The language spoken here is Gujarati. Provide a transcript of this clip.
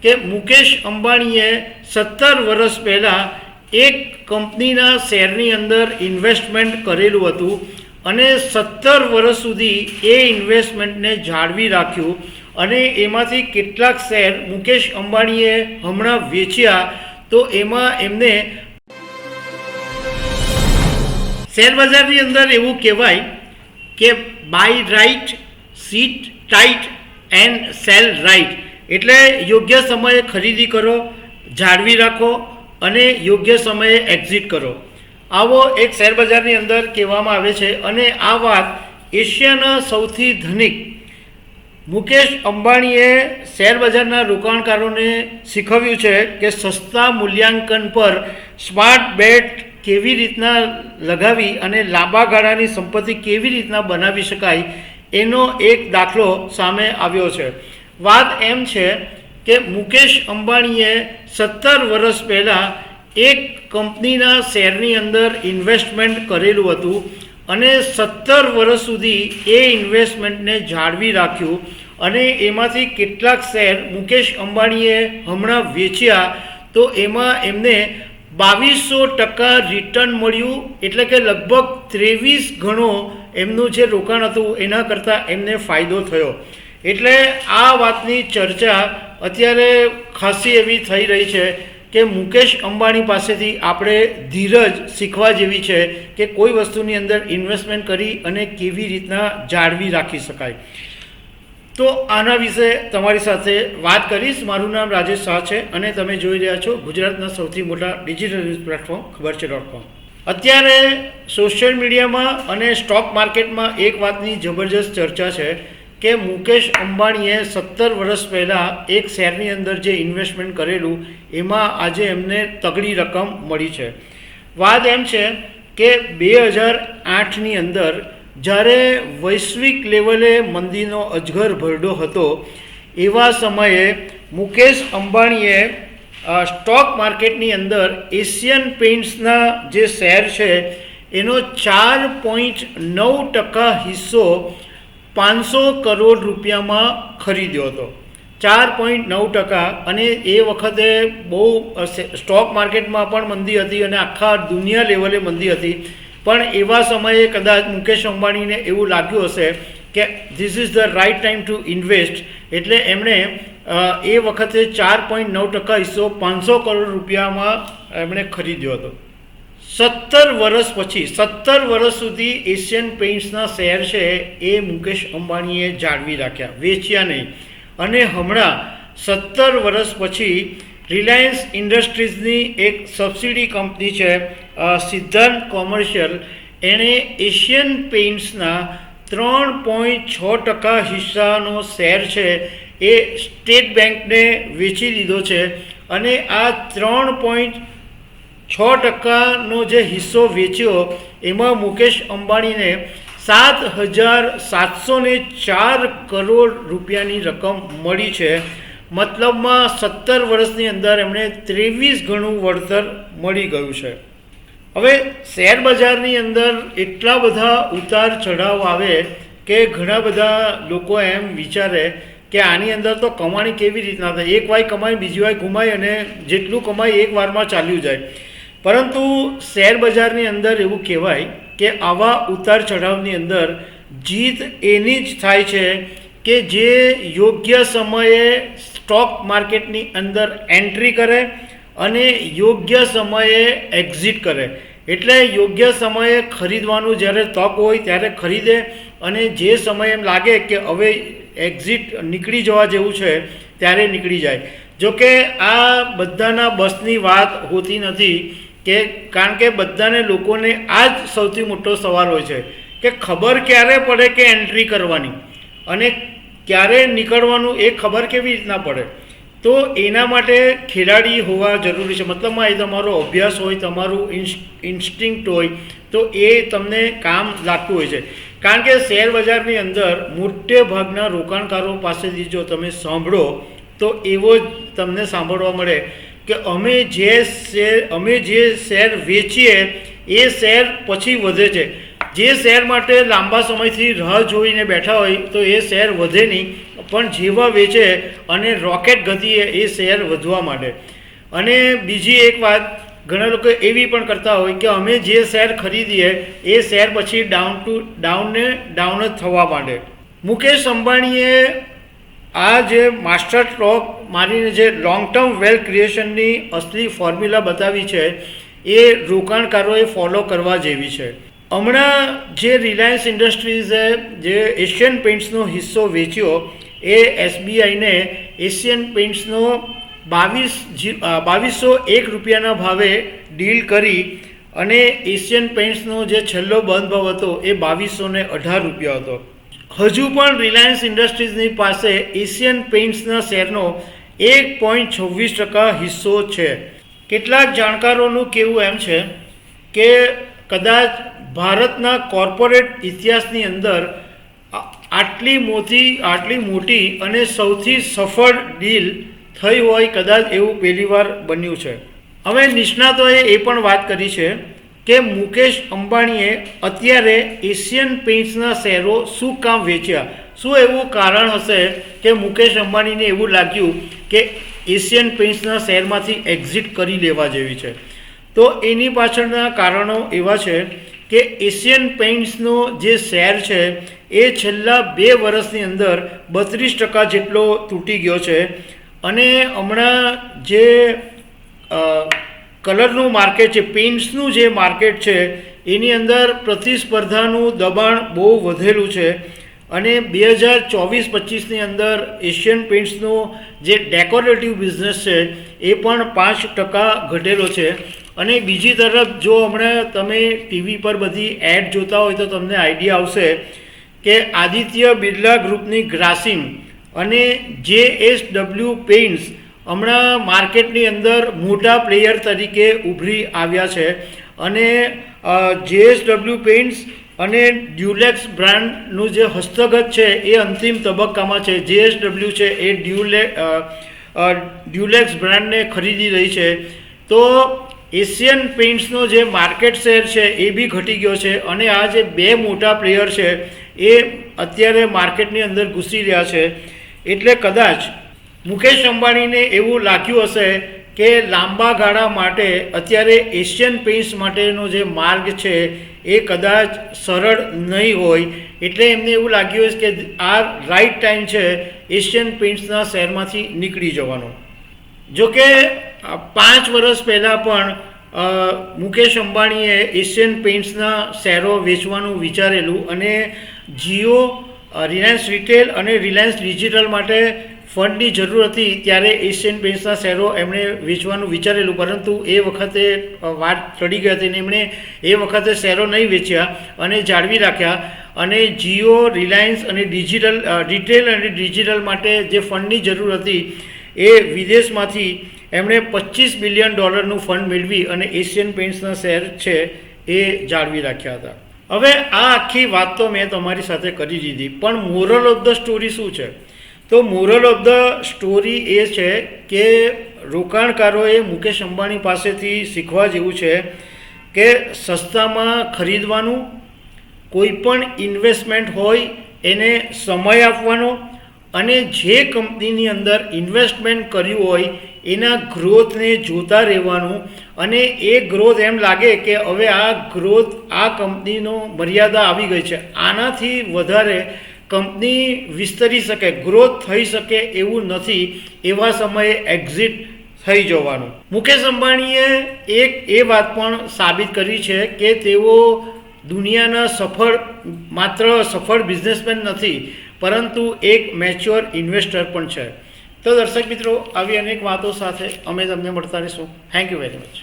કે મુકેશ અંબાણીએ 17 વર્ષ પહેલાં એક કંપનીના શેરની અંદર ઇન્વેસ્ટમેન્ટ કરેલું હતું અને 17 વર્ષ સુધી એ ઇન્વેસ્ટમેન્ટને જાળવી રાખ્યું અને એમાંથી કેટલાક શેર મુકેશ અંબાણીએ હમણાં વેચ્યા તો એમાં એમને શેરબજારની અંદર એવું કહેવાય કે buy right sit tight and sell right, એટલે યોગ્ય સમયે ખરીદી કરો, જાળવી રાખો અને યોગ્ય સમયે એક્ઝિટ કરો, આવો એક શેરબજારની અંદર કહેવામાં આવે છે. અને આ વાત એશિયાના સૌથી ધનિક મુકેશ અંબાણીએ શેરબજારના રોકાણકારોને શીખવ્યું છે કે સસ્તા મૂલ્યાંકન પર સ્માર્ટ બેટ કેવી રીતના લગાવી અને લાંબા ગાળાની સંપત્તિ કેવી રીતના બનાવી શકાય એનો એક દાખલો સામે આવ્યો છે. વાત એમ છે કે મુકેશ અંબાણીએ 17 વર્ષ પહેલાં એક કંપનીના શેરની અંદર ઇન્વેસ્ટમેન્ટ કરેલું હતું અને 17 વર્ષ સુધી એ ઇન્વેસ્ટમેન્ટને જાળવી રાખ્યું અને એમાંથી કેટલાક શેર મુકેશ અંબાણીએ હમણાં વેચ્યા તો એમાં એમને 2200% રિટર્ન મળ્યું, એટલે કે લગભગ 23 ગણો એમનું જે રોકાણ હતું એના કરતાં એમને ફાયદો થયો. એટલે આ વાતની ચર્ચા અત્યારે ખાસી એવી થઈ રહી છે કે મુકેશ અંબાણી પાસેથી આપણે ધીરજ શીખવા જેવી છે કે કોઈ વસ્તુની અંદર ઇન્વેસ્ટમેન્ટ કરી અને કેવી રીતના જાળવી રાખી શકાય. તો આના વિશે તમારી સાથે વાત કરીશ. મારું નામ રાજેશ શાહ છે અને તમે જોઈ રહ્યા છો ગુજરાતના સૌથી મોટા ડિજિટલ ન્યૂઝ પ્લેટફોર્મ ખબર છે .com. અત્યારે સોશિયલ મીડિયામાં અને સ્ટોક માર્કેટમાં એક વાતની જબરજસ્ત ચર્ચા છે કે મુકેશ અંબાણીએ 17 વર્ષ પહેલાં એક શેરની અંદર જે ઇન્વેસ્ટમેન્ટ કરેલું એમાં આજે એમને તગડી રકમ મળી છે. વાત એમ છે કે 2008ની અંદર જ્યારે વૈશ્વિક લેવલે મંદીનો અજગર ભરડો હતો એવા સમયે મુકેશ અંબાણીએ સ્ટોક માર્કેટની અંદર એશિયન પેઇન્ટ્સના જે શેર છે એનો 4.9% હિસ્સો 500 કરોડ રૂપિયામાં ખરીદ્યો હતો. 4.9%. અને એ વખતે બહુ સ્ટોક માર્કેટમાં પણ મંદી હતી અને આખા દુનિયા લેવલે મંદી હતી. પણ એવા સમયે કદાચ મુકેશ અંબાણીને એવું લાગ્યું હશે કે this is the right time to invest, એટલે એમણે એ વખતે 4.9% હિસ્સો 500 કરોડ રૂપિયામાં એમણે ખરીદ્યો હતો. 17 વર્ષ પછી 17 વર્ષ સુધી એશિયન પેઇન્ટ્સના શેર છે એ મુકેશ અંબાણીએ જાળવી રાખ્યા, વેચ્યા નહીં. અને હમણાં 17 વર્ષ પછી રિલાયન્સ ઇન્ડસ્ટ્રીઝની એક સબસિડી કંપની છે સિદ્ધાંત કોમર્શિયલ, એણે એશિયન પેઇન્ટ્સના 3.6% હિસ્સાનો શેર છે એ સ્ટેટ બેંકને વેચી દીધો છે. અને આ 3.6%નો જે હિસ્સો વેચ્યો એમાં મુકેશ અંબાણીને 7,704 કરોડ રૂપિયાની રકમ મળી છે. મતલબમાં 17 વર્ષની અંદર એમણે 23 ગણું વળતર મળી ગયું છે. હવે શેર બજારની અંદર એટલા બધા ઉતાર ચઢાવ આવે કે ઘણા બધા લોકો એમ વિચારે કે આની અંદર તો કમાણી કેવી રીતના થાય, એક વાર કમાય બીજી વાર ગુમાય અને જેટલું કમાય એક વારમાં ચાલ્યું જાય. પરંતુ શેર બજારની અંદર એવું કહેવાય કે આવા ઉતાર ચઢાવની અંદર જીત એની જ થાય છે કે જે યોગ્ય સમયે સ્ટોક માર્કેટની અંદર એન્ટ્રી કરે અને યોગ્ય સમયે એક્ઝિટ કરે. એટલે યોગ્ય સમયે ખરીદવાનું જ્યારે તક હોય ત્યારે ખરીદે અને જે સમય એમ લાગે કે હવે એક્ઝિટ નીકળી જવા જેવું છે ત્યારે નીકળી જાય. જોકે આ બધાના બસની વાત હોતી નથી કે કારણ કે બધાને લોકોને આ જ સૌથી મોટો સવાલ હોય છે કે ખબર ક્યારે પડે કે એન્ટ્રી કરવાની અને ક્યારે નીકળવાનું એ ખબર કેવી રીતના પડે. તો એના માટે ખેલાડી હોવા જરૂરી છે. મતલબમાં એ તમારો અભ્યાસ હોય, તમારું ઇન્સ્ટિંક્ટ હોય તો એ તમને કામ લાગતું હોય છે. કારણ કે શેર બજારની અંદર મોટે ભાગના રોકાણકારો પાસેથી જો તમે સાંભળો તો એવો જ તમને સાંભળવા મળે કે અમે જે શેર વેચીએ એ શેર પછી વધે છે. જે શેર માટે લાંબા સમયથી રાહ જોઈને બેઠા હોય તો એ શેર વધે નહીં, પણ જેવા વેચે અને રોકેટ ગતિએ એ શેર વધવા માંડે. અને બીજી એક વાત, ઘણા લોકો એવી પણ કરતા હોય કે અમે જે શેર ખરીદીએ એ શેર પછી ડાઉન જ થવા માંડે. મુકેશ અંબાણીએ આ જે માસ્ટર સ્ટ્રોક મારીને જે લોંગ ટર્મ વેલ્થ ક્રિએશનની અસલી ફોર્મ્યુલા બતાવી છે એ રોકાણકારોએ ફોલો કરવા જેવી છે. હમણાં જે રિલાયન્સ ઇન્ડસ્ટ્રીઝે જે એશિયન પેઇન્ટ્સનો હિસ્સો વેચ્યો એ એસબીઆઈને એશિયન પેઇન્ટ્સનો 2201 રૂપિયાના ભાવે ડીલ કરી અને એશિયન પેઇન્ટ્સનો જે છેલ્લો બંધ ભાવ હતો એ 2218 રૂપિયા હતો. હજુ પણ રિલાયન્સ ઇન્ડસ્ટ્રીઝની પાસે એશિયન પેઇન્ટ્સના શેરનો 1.26% હિસ્સો છે. કેટલાક જાણકારોનું કહેવું એમ છે કે કદાચ ભારતના કોર્પોરેટ ઇતિહાસની અંદર આટલી મોટી અને સૌથી સફળ ડીલ થઈ હોય કદાચ એવું પહેલીવાર બન્યું છે. હવે નિષ્ણાતોએ એ પણ વાત કરી છે કે મુકેશ અંબાણીએ અત્યારે એશિયન પેઇન્ટ્સના શેરો શું કામ વેચ્યા. શું એવું કારણ હશે કે મુકેશ અંબાણીને એવું લાગ્યું કે એશિયન પેઇન્ટ્સના શેરમાંથી એક્ઝિટ કરી લેવા જેવી છે? તો એની પાછળના કારણો એવા છે કે એશિયન પેઇન્ટ્સનો જે શેર છે એ છેલ્લા 2 વર્ષની અંદર 32% જેટલો તૂટી ગયો છે. અને હમણાં જે કલરનું માર્કેટ છે, પેઇન્ટ્સનું જે માર્કેટ છે એની અંદર પ્રતિસ્પર્ધાનું દબાણ બહુ વધેલું છે. અને 2024-25ની અંદર એશિયન પેઇન્ટ્સનો જે ડેકોરેટિવ બિઝનેસ છે એ પણ 5% ઘટેલો છે. અને બીજી તરફ જો હમણાં તમે ટીવી પર બધી એડ જોતા હોય તો તમને આઈડિયા આવશે કે આદિત્ય બિરલા ગ્રુપની ગ્રાસિમ અને JSW પેઇન્ટ્સ હમણાં માર્કેટની અંદર મોટા પ્લેયર તરીકે ઉભરી આવ્યા છે. અને JSW પેઇન્ટ્સ અને ડ્યુલેક્સ બ્રાન્ડનું જે હસ્તગત છે એ અંતિમ તબક્કામાં છે. JSW છે એ ડ્યુલેક્સ બ્રાન્ડને ખરીદી રહી છે. તો એશિયન પેઇન્ટ્સનો જે માર્કેટ શેર છે એ બી ઘટી ગયો છે. અને આ જે 2 મોટા પ્લેયર છે એ અત્યારે માર્કેટની અંદર ઘૂસી રહ્યા છે. એટલે કદાચ મુકેશ અંબાણીને એવું લાગ્યું હશે કે લાંબા ગાળા માટે અત્યારે એશિયન પેઇન્ટ્સ માટેનો જે માર્ગ છે એ કદાચ સરળ નહીં હોય. એટલે એમને એવું લાગ્યું હશે કે આ રાઈટ ટાઈમ છે એશિયન પેઇન્ટ્સના શેરમાંથી નીકળી જવાનો. જોકે 5 વર્ષ પહેલાં પણ મુકેશ અંબાણીએ એશિયન પેઇન્ટ્સના શેરો વેચવાનું વિચારેલું અને જીઓ, રિલાયન્સ રિટેલ અને રિલાયન્સ ડિજિટલ માટે ફંડની જરૂર હતી ત્યારે એશિયન પેઇન્ટ્સના શેરો એમણે વેચવાનું વિચારેલું, પરંતુ એ વખતે વાત ચડી ગઈ હતી અને એમણે એ વખતે શેરો નહીં વેચ્યા અને જાળવી રાખ્યા. અને જીઓ, રિલાયન્સ અને રિટેલ અને ડિજિટલ માટે જે ફંડની જરૂર હતી એ વિદેશમાંથી એમણે $25 બિલિયન ફંડ મેળવી અને એશિયન પેઇન્ટ્સના શેર છે એ જાળવી રાખ્યા હતા. હવે આ આખી વાત તો મેં તમારી સાથે કરી દીધી, પણ મોરલ ઓફ ધ સ્ટોરી શું છે? તો મોરલ ઓફ ધ સ્ટોરી એ છે કે રોકાણકારોએ મુકેશ અંબાણી પાસેથી શીખવા જેવું છે કે સસ્તામાં ખરીદવાનું, કોઈ પણ ઇન્વેસ્ટમેન્ટ હોય એને સમય આપવાનો અને જે કંપનીની અંદર ઇન્વેસ્ટમેન્ટ કર્યું હોય એના ગ્રોથને જોતા રહેવાનું. અને એ ગ્રોથ એમ લાગે કે હવે આ ગ્રોથ, આ કંપનીનો મર્યાદા આવી ગઈ છે, આનાથી વધારે કંપની વિસ્તરી શકે, ગ્રોથ થઈ શકે એવું નથી, એવા સમયે એક્ઝિટ થઈ જવાનું. મુકેશ અંબાણીએ એ વાત પણ સાબિત કરી છે કે તેઓ દુનિયાના માત્ર સફળ બિઝનેસમેન નથી પરંતુ એક મેચ્યોર ઇન્વેસ્ટર પણ છે. તો દર્શક મિત્રો, આવી અનેક વાતો સાથે અમે તમને મળતા રહીશું. Thank you very much.